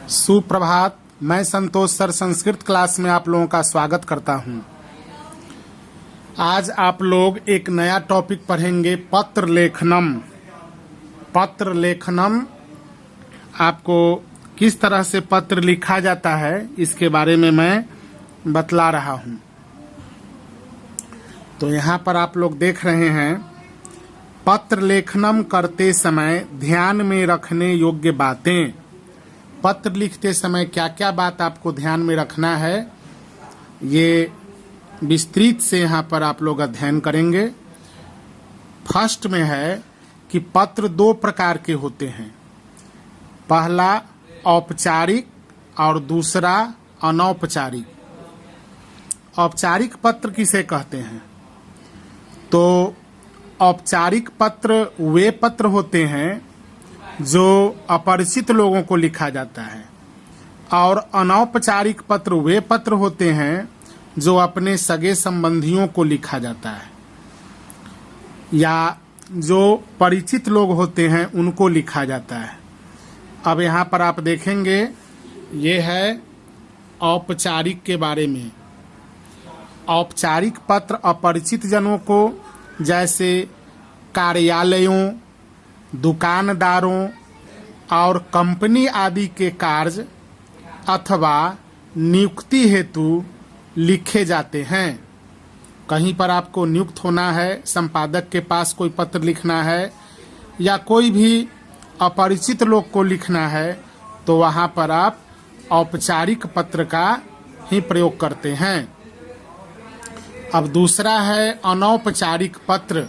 सुप्रभात। मैं संतोष sir Sanskrit class में आप लोगों का स्वागत करता हूं। आज आप लोग एक नया टॉपिक पढ़ेंगे, पत्र लेखनम। पत्र लेखनम आपको किस तरह से पत्र लिखा जाता है इसके बारे में मैं बतला रहा हूं। तो यहाँ पर आप लोग देख रहे हैं, पत्र लेखनम करते समय ध्यान में रखने योग्य बातें। पत्र लिखते समय क्या क्या बात आपको ध्यान में रखना है, ये विस्तृत से यहाँ पर आप लोग अध्ययन करेंगे। फर्स्ट में है कि पत्र दो प्रकार के होते हैं, पहला औपचारिक और दूसरा अनौपचारिक। औपचारिक पत्र किसे कहते हैं? तो औपचारिक पत्र वे पत्र होते हैं जो अपरिचित लोगों को लिखा जाता है, और अनौपचारिक पत्र वे पत्र होते हैं जो अपने सगे संबंधियों को लिखा जाता है या जो परिचित लोग होते हैं उनको लिखा जाता है। अब यहाँ पर आप देखेंगे, ये है औपचारिक के बारे में। औपचारिक पत्र अपरिचित जनों को, जैसे कार्यालयों, दुकानदारों और कंपनी आदि के कार्य अथवा नियुक्ति हेतु लिखे जाते हैं। कहीं पर आपको नियुक्त होना है, संपादक के पास कोई पत्र लिखना है या कोई भी अपरिचित लोग को लिखना है, तो वहाँ पर आप औपचारिक पत्र का ही प्रयोग करते हैं। अब दूसरा है अनौपचारिक पत्र।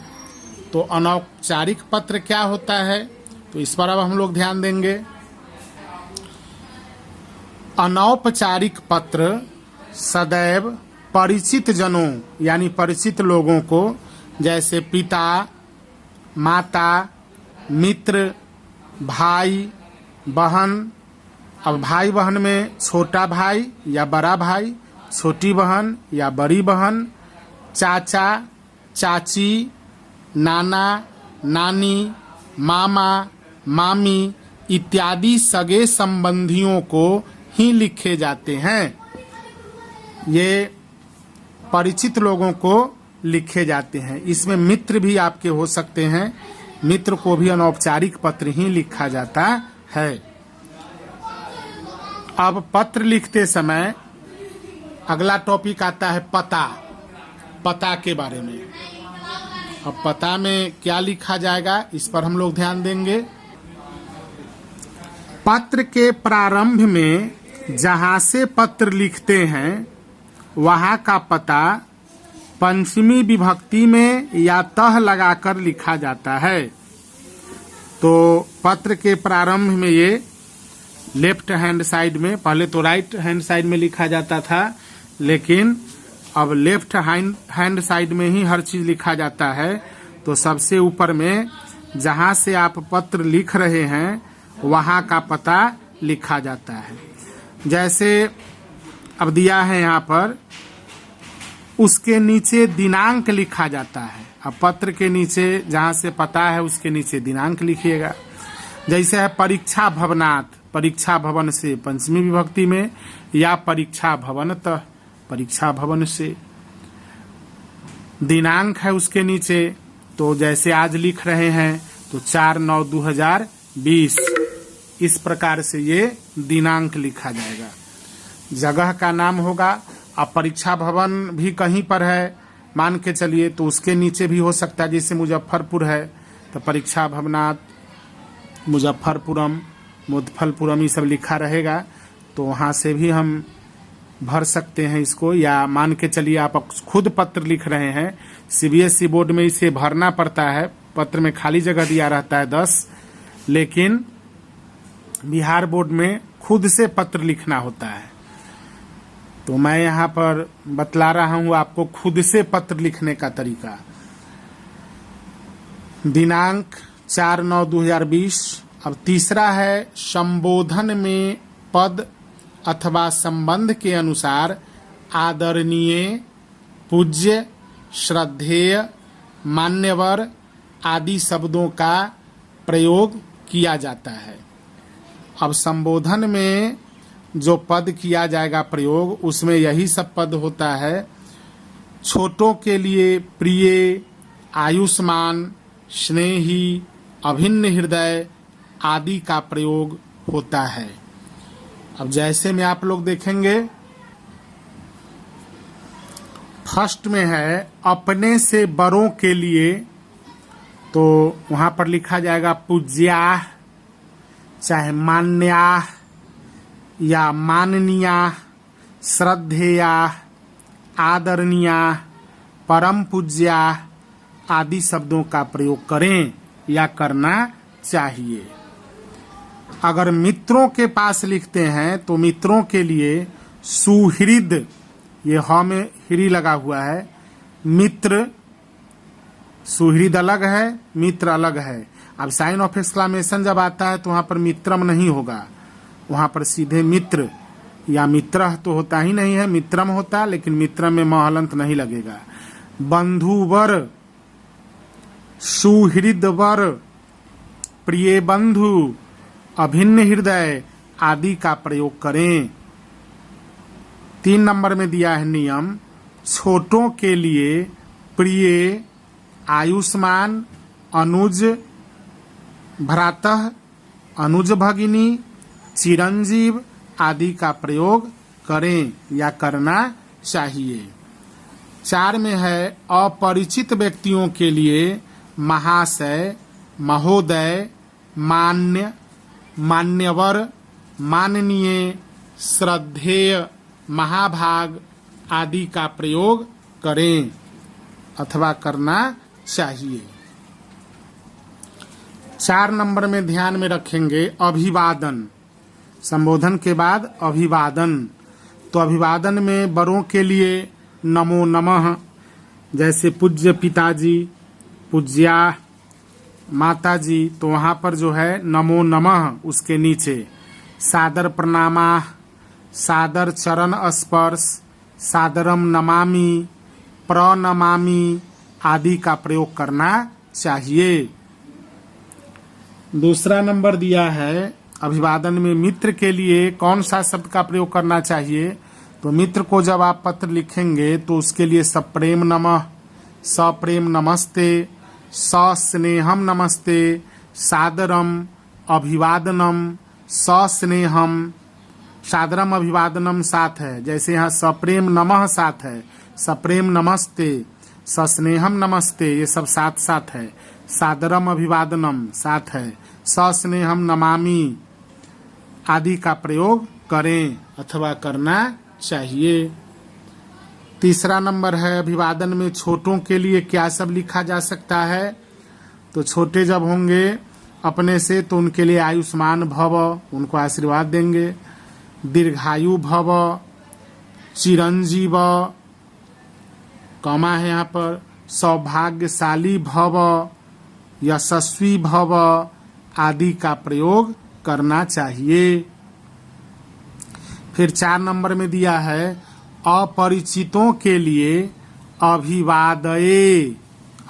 तो अनौपचारिक पत्र क्या होता है, तो इस पर अब हम लोग ध्यान देंगे। अनौपचारिक पत्र सदैव परिचित जनों यानी परिचित लोगों को, जैसे पिता, माता, मित्र, भाई, बहन। अब भाई बहन में छोटा भाई या बड़ा भाई, छोटी बहन या बड़ी बहन, चाचा, चाची, नाना, नानी, मामा, मामी इत्यादि सगे संबंधियों को ही लिखे जाते हैं। ये परिचित लोगों को लिखे जाते हैं। इसमें मित्र भी आपके हो सकते हैं, मित्र को भी अनौपचारिक पत्र ही लिखा जाता है। अब पत्र लिखते समय अगला टॉपिक आता है पता। पता के बारे में। अब पता में क्या लिखा जाएगा, इस पर हम लोग ध्यान देंगे। पत्र के प्रारंभ में जहां से पत्र लिखते हैं वहां का पता पंचमी विभक्ति में या तह लगाकर लिखा जाता है। तो पत्र के प्रारंभ में ये लेफ्ट हैंड साइड में, पहले तो राइट हैंड साइड में लिखा जाता था, लेकिन अब लेफ्ट हैंड साइड में ही हर चीज लिखा जाता है। तो सबसे ऊपर में जहां से आप पत्र लिख रहे हैं वहां का पता लिखा जाता है। जैसे अब दिया है यहाँ पर, उसके नीचे दिनांक लिखा जाता है। अब पत्र के नीचे जहां से पता है उसके नीचे दिनांक लिखिएगा। जैसे है परीक्षा भवनात्, परीक्षा भवन से पंचमी विभक्ति में, या परीक्षा भवनतः, परीक्षा भवन से। दिनांक है उसके नीचे, तो जैसे आज लिख रहे हैं तो 4/9/2020, इस प्रकार से ये दिनांक लिखा जाएगा। जगह का नाम होगा। अब परीक्षा भवन भी कहीं पर है मान के चलिए, तो उसके नीचे भी हो सकता है, जैसे मुजफ्फरपुर है तो परीक्षा भवनात् मुजफ्फरपुरम, मुजफ्फरपुरम, ये सब लिखा रहेगा। तो वहाँ से भी हम भर सकते हैं इसको। या मान के चलिए आप खुद पत्र लिख रहे हैं, सीबीएसई बोर्ड में इसे भरना पड़ता है, पत्र में खाली जगह दिया रहता है 10, लेकिन बिहार बोर्ड में खुद से पत्र लिखना होता है। तो मैं यहाँ पर बतला रहा हूँ आपको खुद से पत्र लिखने का तरीका। दिनांक 4/9/2020। अब तीसरा है संबोधन में पद अथवा संबंध के अनुसार आदरणीय, पूज्य, श्रद्धेय, मान्यवर आदि शब्दों का प्रयोग किया जाता है। अब संबोधन में जो पद किया जाएगा प्रयोग उसमें यही सब पद होता है। छोटों के लिए प्रिय, आयुष्मान, स्नेही, अभिन्न हृदय आदि का प्रयोग होता है। अब जैसे में आप लोग देखेंगे, फर्स्ट में है अपने से बड़ों के लिए, तो वहां पर लिखा जाएगा पूज्या, चाहे मान्या या माननीया, श्रद्धेया, आदरणीया, परम पूज्या आदि शब्दों का प्रयोग करें या करना चाहिए। अगर मित्रों के पास लिखते हैं तो मित्रों के लिए सुहृद, ये ह में हृदय लगा हुआ है, मित्र, सुहृद अलग है, मित्र अलग है। अब साइन ऑफ एक्सक्लामेशन जब आता है तो वहां पर मित्रम नहीं होगा, वहां पर सीधे मित्र या मित्र तो होता ही नहीं है, मित्रम होता, लेकिन मित्रम में महलंत नहीं लगेगा। बंधुवर, सुहृदवर, प्रिय बंधु, अभिन्न हृदय आदि का प्रयोग करें। 3 नंबर में दिया है नियम, छोटों के लिए प्रिय, आयुष्मान, अनुज, भ्रातः, अनुज भगिनी, चिरंजीव आदि का प्रयोग करें या करना चाहिए। 4 में है अपरिचित व्यक्तियों के लिए महाशय, महोदय, मान्य, मान्यवर, माननीय, श्रद्धेय, महाभाग आदि का प्रयोग करें अथवा करना चाहिए। 4 नंबर में ध्यान में रखेंगे अभिवादन, संबोधन के बाद अभिवादन। तो अभिवादन में बड़ों के लिए नमो नमः, जैसे पूज्य पिताजी, पूज्या माताजी, तो वहां पर जो है नमो नमः, उसके नीचे सादर प्रणामा, सादर चरण स्पर्श, सादरम नमामि, प्रणमामि आदि का प्रयोग करना चाहिए। दूसरा नंबर दिया है अभिवादन में मित्र के लिए कौन सा शब्द का प्रयोग करना चाहिए। तो मित्र को जब आप पत्र लिखेंगे तो उसके लिए सप्रेम नमः, सप्रेम नमस्ते, सस्नेहम नमस्ते, सादरम अभिवादनम, सस्नेहम, सादरम अभिवादनम साथ है, जैसे यहाँ सप्रेम नमः साथ है, सप्रेम नमस्ते, सस्नेहम नमस्ते, ये सब साथ साथ है, सादरम अभिवादनम साथ है, सस्नेहम नमामि आदि का प्रयोग करें अथवा करना चाहिए। तीसरा नंबर है अभिवादन में छोटों के लिए क्या सब लिखा जा सकता है। तो छोटे जब होंगे अपने से तो उनके लिए आयुष्मान भव, उनको आशीर्वाद देंगे, दीर्घायु भव, चिरंजीव, कमा है यहाँ पर, सौभाग्यशाली भव, यशस्वी भव आदि का प्रयोग करना चाहिए। फिर 4 नंबर में दिया है अपरिचितों के लिए अभिवादये।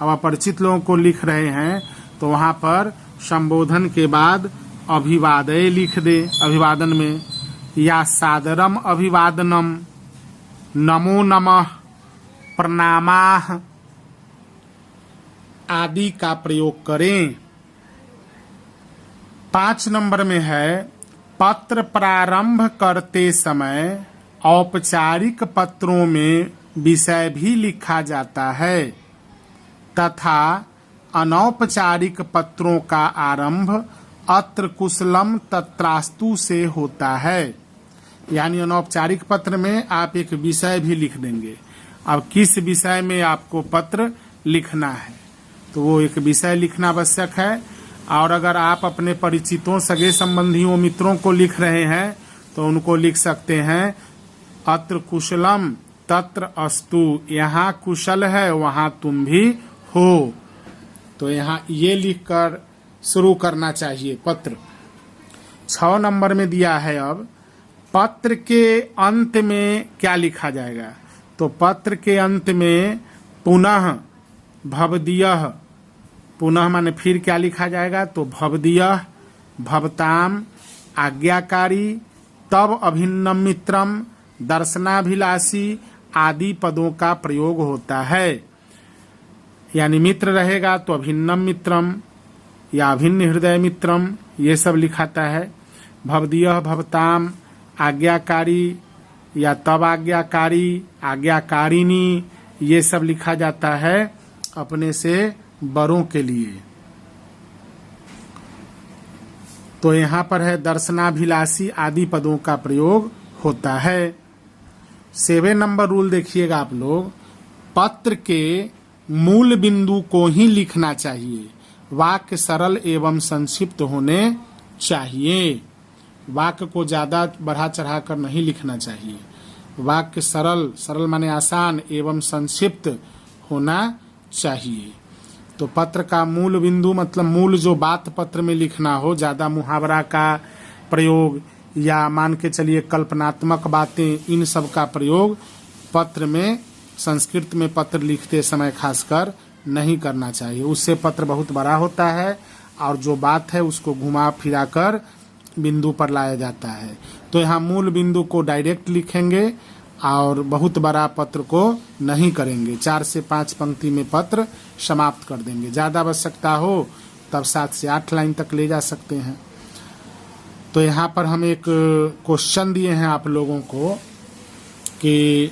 अब अपरिचित लोगों को लिख रहे हैं तो वहां पर संबोधन के बाद अभिवादये लिख दे अभिवादन में, या सादरम अभिवादनम, नमो नमः, प्रणामाः आदि का प्रयोग करें। 5 नंबर में है पत्र प्रारंभ करते समय औपचारिक पत्रों में विषय भी लिखा जाता है तथा अनौपचारिक पत्रों का आरंभ अत्र कुशलम तत्रास्तु से होता है। यानी अनौपचारिक पत्र में आप एक विषय भी लिख देंगे। अब किस विषय में आपको पत्र लिखना है तो वो एक विषय लिखना आवश्यक है। और अगर आप अपने परिचितों, सगे संबंधियों, मित्रों को लिख रहे हैं तो उनको लिख सकते हैं अत्र कुशलम तत्र अस्तु, यहाँ कुशल है वहाँ तुम भी हो। तो यहाँ ये लिखकर शुरू करना चाहिए पत्र। 6 नंबर में दिया है अब पत्र के अंत में क्या लिखा जाएगा। तो पत्र के अंत में पुनः भवदीयः, पुनः माने फिर क्या लिखा जाएगा। तो भवदीयः, भवताम, आज्ञाकारी, तब अभिन्नम मित्रम, दर्शनाभिलाषी आदि पदों का प्रयोग होता है। यानी मित्र रहेगा तो अभिन्नम मित्रम या अभिन्न हृदय मित्रम, ये सब लिखाता है। भवदीय भवताम, आज्ञाकारी या तब आज्ञाकारी, आज्ञाकारिणी, ये सब लिखा जाता है अपने से बड़ों के लिए। तो यहाँ पर है दर्शनाभिलाषी आदि पदों का प्रयोग होता है। 7 नंबर रूल देखिएगा आप लोग, पत्र के मूल बिंदु को ही लिखना चाहिए। वाक्य सरल एवं संक्षिप्त होने चाहिए। वाक्य को ज्यादा बढ़ा चढ़ा कर नहीं लिखना चाहिए। वाक्य सरल, सरल माने आसान, एवं संक्षिप्त होना चाहिए। तो पत्र का मूल बिंदु मतलब मूल जो बात पत्र में लिखना हो, ज्यादा मुहावरा का प्रयोग या मान के चलिए कल्पनात्मक बातें, इन सब का प्रयोग पत्र में, संस्कृत में पत्र लिखते समय खासकर नहीं करना चाहिए। उससे पत्र बहुत बड़ा होता है और जो बात है उसको घुमा फिरा कर बिंदु पर लाया जाता है। तो यहाँ मूल बिंदु को डायरेक्ट लिखेंगे और बहुत बड़ा पत्र को नहीं करेंगे। 4 से 5 पंक्ति में पत्र समाप्त कर देंगे। ज्यादा आवश्यकता हो तब 7 से 8 लाइन तक ले जा सकते हैं। तो यहाँ पर हम एक क्वेश्चन दिए हैं आप लोगों को कि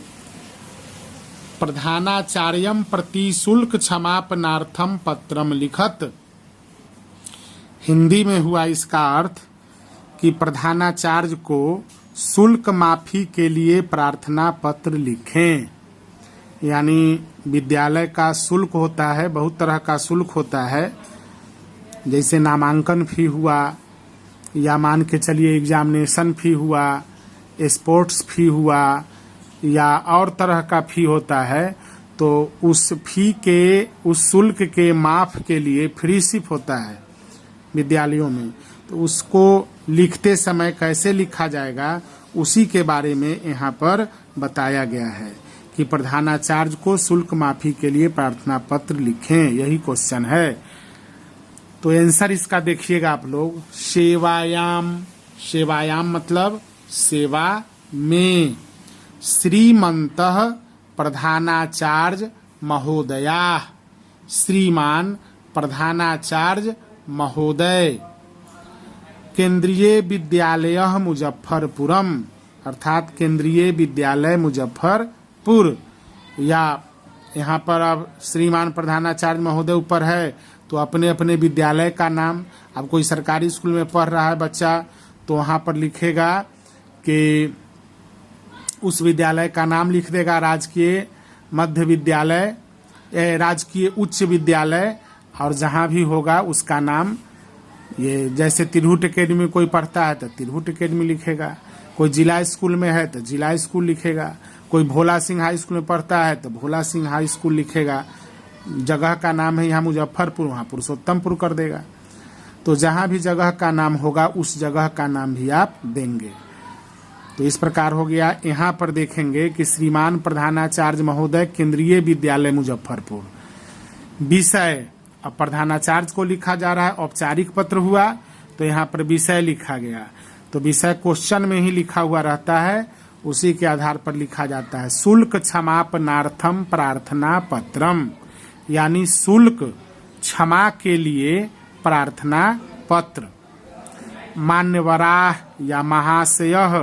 प्रधानाचार्यम प्रति शुल्क क्षमापनार्थम पत्रम लिखत। हिंदी में हुआ इसका अर्थ कि प्रधानाचार्य को शुल्क माफी के लिए प्रार्थना पत्र लिखें। यानी विद्यालय का शुल्क होता है, बहुत तरह का शुल्क होता है, जैसे नामांकन फी हुआ या मान के चलिए एग्जामिनेशन फी हुआ, स्पोर्ट्स फी हुआ या और तरह का फी होता है। तो उस फी के, उस शुल्क के माफ के लिए फ्री शिप होता है विद्यालयों में। तो उसको लिखते समय कैसे लिखा जाएगा उसी के बारे में यहाँ पर बताया गया है कि प्रधानाचार्य को शुल्क माफी के लिए प्रार्थना पत्र लिखें। यही क्वेश्चन है। तो आंसर इसका देखिएगा आप लोग, सेवायाम, सेवायाम मतलब सेवा में, श्रीमंतः प्रधानाचार्य महोदया, श्रीमान प्रधानाचार्य महोदय, केंद्रीय विद्यालय मुजफ्फरपुरम अर्थात केंद्रीय विद्यालय मुजफ्फरपुर। या यहाँ पर अब श्रीमान प्रधानाचार्य महोदय ऊपर है तो अपने अपने विद्यालय का नाम, अब कोई सरकारी स्कूल में पढ़ रहा है बच्चा तो वहाँ पर लिखेगा कि उस विद्यालय का नाम लिख देगा, राजकीय मध्य विद्यालय, राजकीय उच्च विद्यालय, और जहाँ भी होगा उसका नाम। ये जैसे तिरहुत एकेडमी में कोई पढ़ता है तो तिरहुत एकेडमी लिखेगा, कोई जिला स्कूल में है तो जिला स्कूल लिखेगा, कोई भोला सिंह हाई स्कूल में पढ़ता है तो भोला सिंह हाई स्कूल लिखेगा। जगह का नाम है यहाँ मुजफ्फरपुर, वहाँ पुरुषोत्तमपुर कर देगा। तो जहाँ भी जगह का नाम होगा उस जगह का नाम भी आप देंगे। तो इस प्रकार हो गया। यहाँ पर देखेंगे कि श्रीमान प्रधानाचार्य महोदय केंद्रीय विद्यालय मुजफ्फरपुर। विषय, अब प्रधानाचार्य को लिखा जा रहा है, औपचारिक पत्र हुआ तो यहाँ पर विषय लिखा गया। तो विषय क्वेश्चन में ही लिखा हुआ रहता है, उसी के आधार पर लिखा जाता है। शुल्क क्षमापनार्थम प्रार्थना पत्रम, यानी शुल्क क्षमा के लिए प्रार्थना पत्र। मान्यवराह या महाशयः,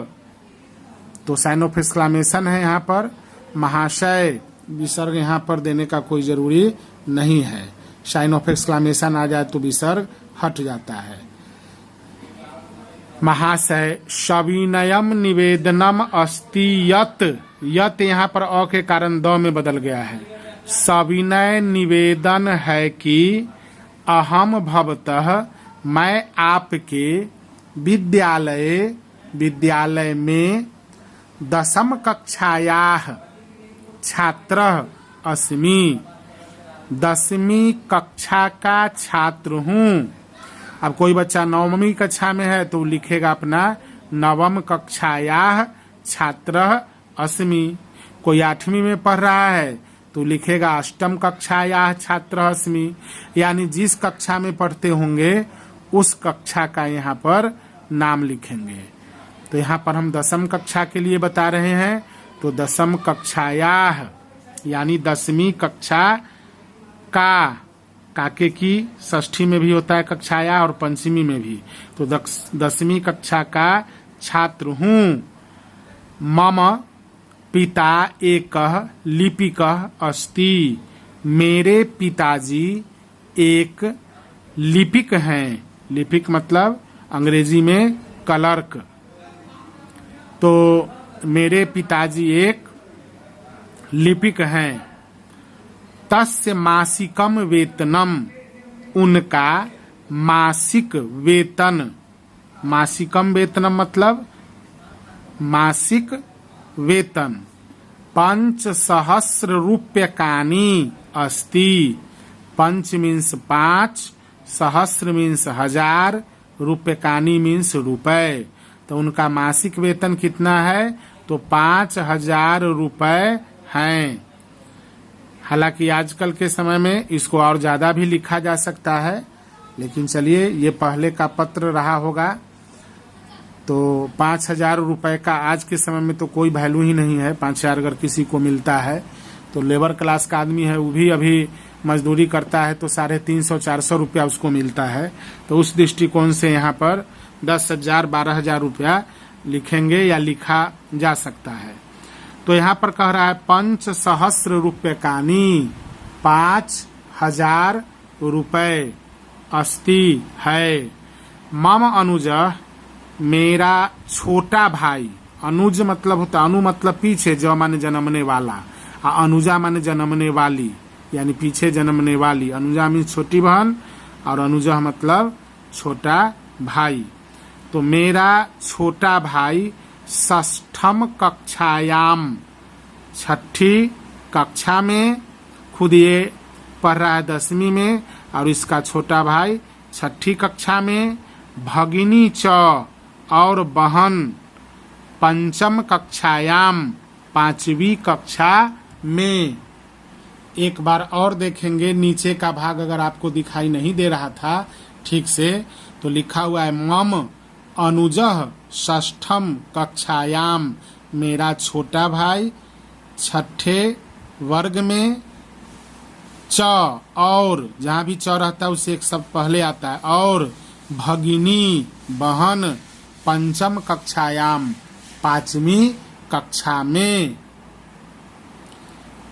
तो साइन ऑफ एक्सक्लेमेशन है यहाँ पर। महाशय विसर्ग यहाँ पर देने का कोई जरूरी नहीं है। साइन ऑफ एक्सक्लेमेशन आ जाए तो विसर्ग हट जाता है। महाशय, सविनयम निवेदनम अस्ति यत, यत यहाँ पर अ के कारण द में बदल गया है। सविनय निवेदन है कि अहम भवतः, मैं आपके विद्यालय में 10वीं कक्षायाः छात्रः अस्मि, 10वीं कक्षा का छात्र हूँ। अब कोई बच्चा 9वीं कक्षा में है तो लिखेगा अपना 9वीं कक्षायाः छात्रः अस्मि। कोई 8वीं में पढ़ रहा है तो लिखेगा 8वीं कक्षायाः छात्रः अस्मि। यानी जिस कक्षा में पढ़ते होंगे उस कक्षा का यहाँ पर नाम लिखेंगे। तो यहाँ पर हम 10वीं कक्षा के लिए बता रहे हैं, तो 10वीं कक्षायाः यानी 10वीं कक्षा का, काके की षष्ठी में भी होता है कक्षाया और पंचमी में भी, तो 10वीं कक्षा का छात्र हूँ। मम पिता एकः लिपिकः अस्ति, मेरे पिताजी एक लिपिक हैं। लिपिक मतलब अंग्रेजी में क्लर्क। तो मेरे पिताजी एक लिपिक हैं। तस्य मासिकम वेतनम, उनका मासिक वेतन, मासिकम वेतनम मतलब मासिक वेतन 5,000 रूप्यकाणि अस्ति। 5 मीन्स 5, सहस्र मीन्स 1000, रूप्यकाणि मीन्स रुपए। तो उनका मासिक वेतन कितना है, तो 5,000 रुपए हैं। हालांकि आजकल के समय में इसको और ज्यादा भी लिखा जा सकता है, लेकिन चलिए ये पहले का पत्र रहा होगा। तो 5,000 रुपए का आज के समय में तो कोई वैल्यू ही नहीं है। 5,000 अगर किसी को मिलता है तो लेबर क्लास का आदमी है, वो भी अभी मजदूरी करता है तो 350-400 रुपया उसको मिलता है। तो उस दृष्टिकोण से यहाँ पर 10,000 12,000 रुपया लिखेंगे या लिखा जा सकता है। तो यहाँ पर कह रहा है 5,000 रूप्यकाणि, 5,000 रुपए अस्ति है। मम अनुजः, मेरा छोटा भाई। अनुज मतलब होता, अनु मतलब पीछे, जो माने जन्मने वाला, अनुजा माने जन्मने वाली, यानी पीछे जन्मने वाली। अनुजा मीन छोटी बहन और अनुजा मतलब छोटा भाई। तो मेरा छोटा भाई 6ठी कक्षायाम, 6ठी कक्षा में, खुद ये पढ़ रहा है 10वीं में और इसका छोटा भाई 6ठी कक्षा में। भगिनी च, और बहन 5म कक्षायाम, 5वीं कक्षा में। एक बार और देखेंगे, नीचे का भाग अगर आपको दिखाई नहीं दे रहा था ठीक से, तो लिखा हुआ है मम अनुजः 6ठी कक्षायाम, मेरा छोटा भाई 6ठे वर्ग में। च, और जहाँ भी च रहता है उससे एक शब्द पहले आता है, और भगिनी बहन 5म कक्षायाम, 5वीं कक्षा में।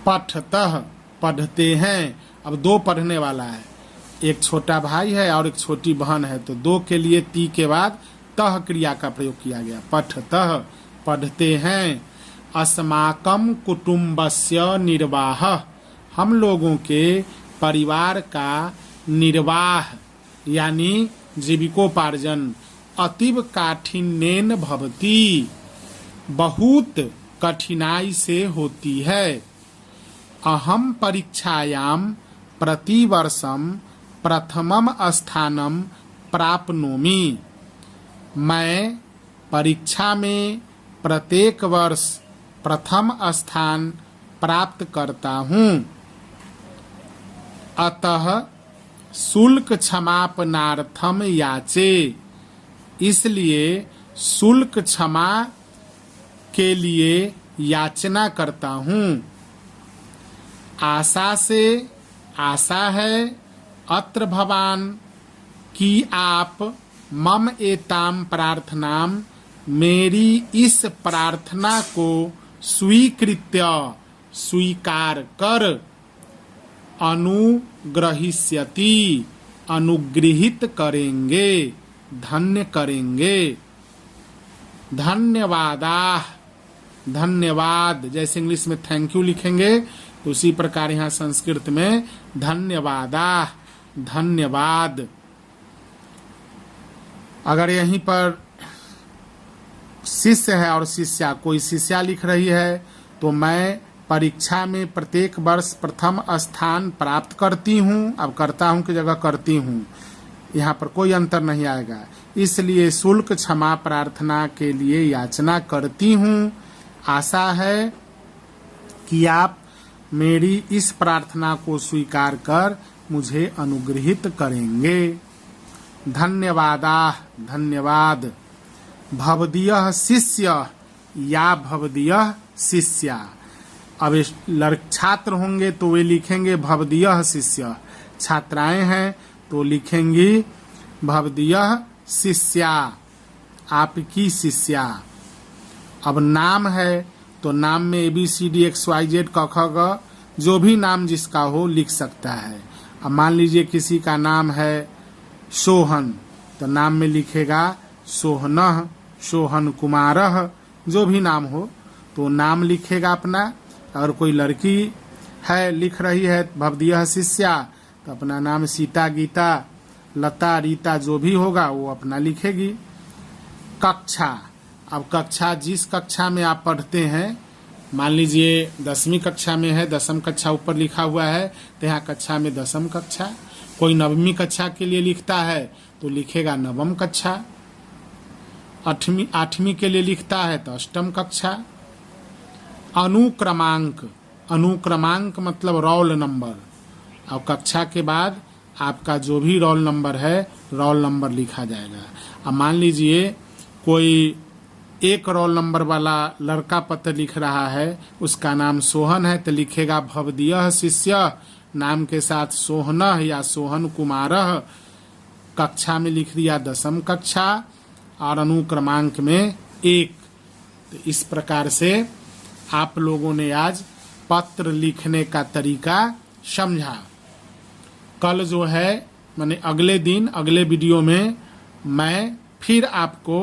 पठतः, पढ़ते हैं। अब 2 पढ़ने वाला है, एक छोटा भाई है और एक छोटी बहन है, तो 2 के लिए ती के बाद तह क्रिया का प्रयोग किया गया। पठतः, पढ़ते हैं। अस्माकं कुटुम्बस्य निर्वाह, हम लोगों के परिवार का निर्वाह यानी जीविकोपार्जन अतीव काठिन्येन भवति, बहुत कठिनाई से होती है। अहम परीक्षायाम प्रतिवर्षम प्रथमम स्थानम प्राप्नोमि, मैं परीक्षा में प्रत्येक वर्ष प्रथम स्थान प्राप्त करता हूँ। अतः शुल्क क्षमापनार्थम याचे, इसलिए शुल्क क्षमा के लिए याचना करता हूँ। आशा से, आशा है, अत्र भवान कि आप मम एताम प्रार्थनाम, मेरी इस प्रार्थना को स्वीकृत्य, स्वीकार कर, अनुग्रहिष्यति, अनुग्रहित करेंगे, धन्य करेंगे। धन्यवादाः, धन्यवाद, जैसे इंग्लिश में थैंक यू लिखेंगे तो उसी प्रकार यहाँ संस्कृत में धन्यवादाः, धन्यवाद। अगर यहीं पर शिष्य है और शिष्या, कोई शिष्या लिख रही है, तो मैं परीक्षा में प्रत्येक वर्ष प्रथम स्थान प्राप्त करती हूँ। अब करता हूँ की जगह करती हूँ, यहाँ पर कोई अंतर नहीं आएगा। इसलिए शुल्क क्षमा प्रार्थना के लिए याचना करती हूँ। आशा है कि आप मेरी इस प्रार्थना को स्वीकार कर मुझे अनुग्रहित करेंगे। धन्यवादाः, धन्यवाद। भवदीयः शिष्य या भवदीयः शिष्या। अब छात्र होंगे तो वे लिखेंगे भवदीयः शिष्य, छात्राएं हैं तो लिखेंगी भवदीयः शिष्या, आपकी शिष्या। अब नाम है तो नाम में ABCD XYZ क ख ग जो भी नाम जिसका हो लिख सकता है। अब मान लीजिए किसी का नाम है सोहन तो नाम में लिखेगा सोहनः, सोहन कुमारः, जो भी नाम हो तो नाम लिखेगा अपना। अगर कोई लड़की है लिख रही है भवदीयः शिष्या तो अपना नाम सीता, गीता, लता, रीता जो भी होगा वो अपना लिखेगी। कक्षा, अब कक्षा जिस कक्षा में आप पढ़ते हैं, मान लीजिए 10वीं कक्षा में है, 10वीं कक्षा ऊपर लिखा हुआ है तो यहाँ कक्षा में 10वीं कक्षा। कोई 9वीं कक्षा के लिए लिखता है तो लिखेगा 9वीं कक्षा। 8वीं के लिए लिखता है तो 8वीं कक्षा। अनुक्रमांक, अनुक्रमांक मतलब रोल नंबर। अब कक्षा के बाद आपका जो भी रोल नंबर है रोल नंबर लिखा जाएगा। अब मान लीजिए कोई 1 रोल नंबर वाला लड़का पत्र लिख रहा है, उसका नाम सोहन है तो लिखेगा भवदीयः शिष्य, नाम के साथ सोहनः या सोहन कुमारः, कक्षा में लिख दिया 10वीं कक्षा और अनुक्रमांक में 1। तो इस प्रकार से आप लोगों ने आज पत्र लिखने का तरीका समझा। कल जो है माने अगले दिन अगले वीडियो में मैं फिर आपको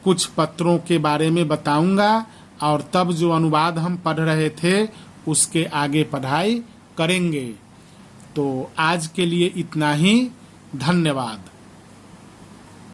कुछ पत्रों के बारे में बताऊंगा और तब जो अनुवाद हम पढ़ रहे थे उसके आगे पढ़ाई करेंगे। तो आज के लिए इतना ही, धन्यवाद।